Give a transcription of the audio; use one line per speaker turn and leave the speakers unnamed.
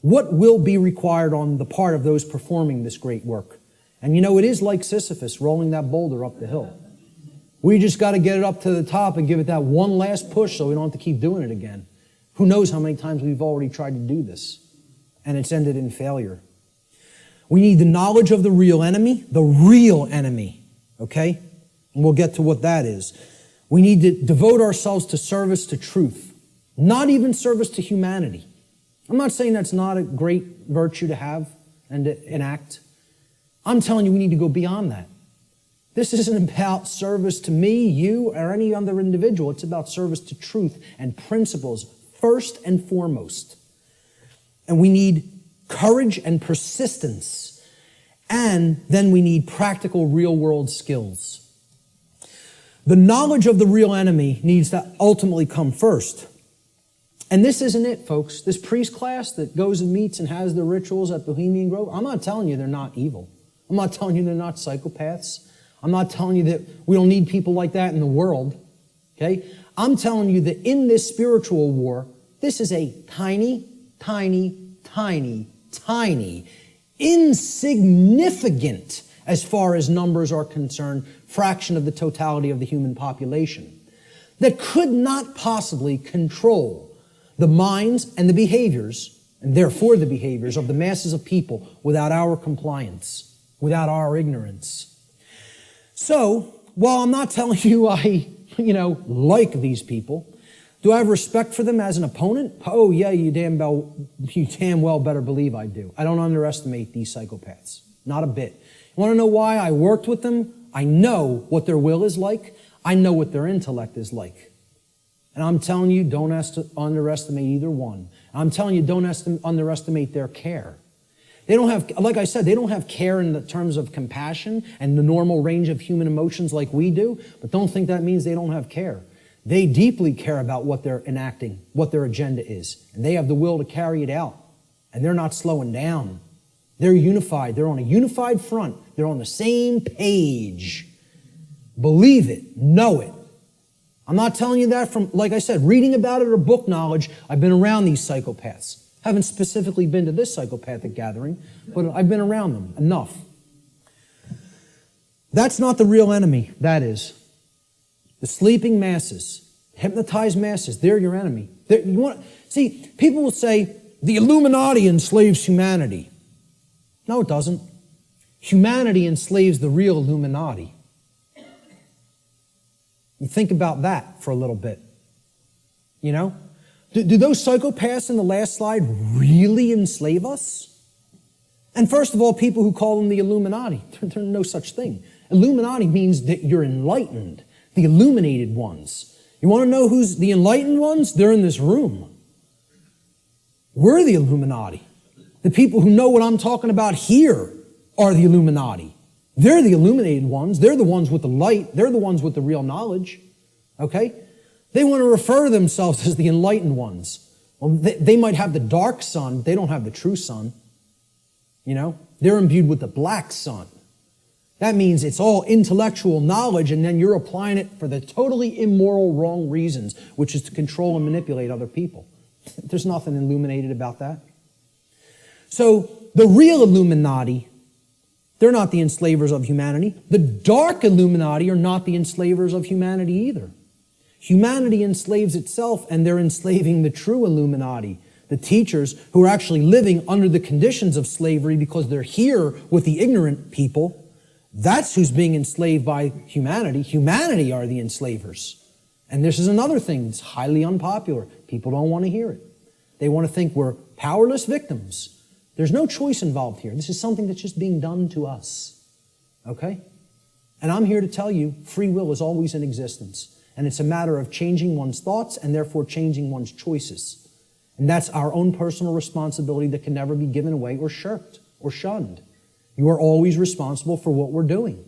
What will be required on the part of those performing this great work? And you know, it is like Sisyphus rolling that boulder up the hill. We just got to get it up to the top and give it that one last push so we don't have to keep doing it again. Who knows how many times we've already tried to do this, and it's ended in failure. We need the knowledge of the real enemy, okay? And we'll get to what that is. We need to devote ourselves to service to truth, not even service to humanity. I'm not saying that's not a great virtue to have and to enact. I'm telling you we need to go beyond that. This isn't about service to me, you, or any other individual. It's about service to truth and principles first and foremost. And we need courage and persistence. And then we need practical real-world skills. The knowledge of the real enemy needs to ultimately come first. And this isn't it, folks. This priest class that goes and meets and has the rituals at Bohemian Grove, I'm not telling you they're not evil. I'm not telling you they're not psychopaths. I'm not telling you that we don't need people like that in the world. Okay? I'm telling you that in this spiritual war, this is a tiny, insignificant, as far as numbers are concerned, fraction of the totality of the human population that could not possibly control the minds and the behaviors, and therefore the behaviors of the masses of people without our compliance, without our ignorance. So, while I'm not telling you I, like these people, do I have respect for them as an opponent? Oh yeah, you damn well better believe I do. I don't underestimate these psychopaths. Not a bit. You want to know why I worked with them? I know what their will is like. I know what their intellect is like. And I'm telling you, don't underestimate either one. I'm telling you, don't underestimate their care. They don't have, like I said, they don't have care in the terms of compassion and the normal range of human emotions like we do, but don't think that means they don't have care. They deeply care about what they're enacting, what their agenda is, and they have the will to carry it out, and they're not slowing down. They're unified. They're on a unified front. They're on the same page. Believe it. Know it. I'm not telling you that from, like I said, reading about it or book knowledge. I've been around these psychopaths. Haven't specifically been to this psychopathic gathering, but I've been around them enough. That's not the real enemy, that is. The sleeping masses, hypnotized masses, they're your enemy. See, people will say, the Illuminati enslaves humanity. No, it doesn't. Humanity enslaves the real Illuminati. You think about that for a little bit. Do those psychopaths in the last slide really enslave us? And first of all, people who call them the Illuminati, there's no such thing. Illuminati means that you're enlightened, the illuminated ones. You want to know who's the enlightened ones? They're in this room. We're the Illuminati. The people who know what I'm talking about here are the Illuminati. They're the illuminated ones. They're the ones with the light. They're the ones with the real knowledge. Okay? They want to refer to themselves as the enlightened ones. Well, they might have the dark sun, but they don't have the true sun. They're imbued with the black sun. That means it's all intellectual knowledge, and then you're applying it for the totally immoral, wrong reasons, which is to control and manipulate other people. There's nothing illuminated about that. So the real Illuminati, they're not the enslavers of humanity. The dark Illuminati are not the enslavers of humanity either. Humanity enslaves itself, and they're enslaving the true Illuminati, the teachers who are actually living under the conditions of slavery because they're here with the ignorant people. That's who's being enslaved by humanity. Humanity are the enslavers. And this is another thing that's highly unpopular. People don't want to hear it. They want to think we're powerless victims. There's no choice involved here. This is something that's just being done to us. Okay? And I'm here to tell you, free will is always in existence. And it's a matter of changing one's thoughts and therefore changing one's choices. And that's our own personal responsibility that can never be given away or shirked or shunned. You are always responsible for what we're doing.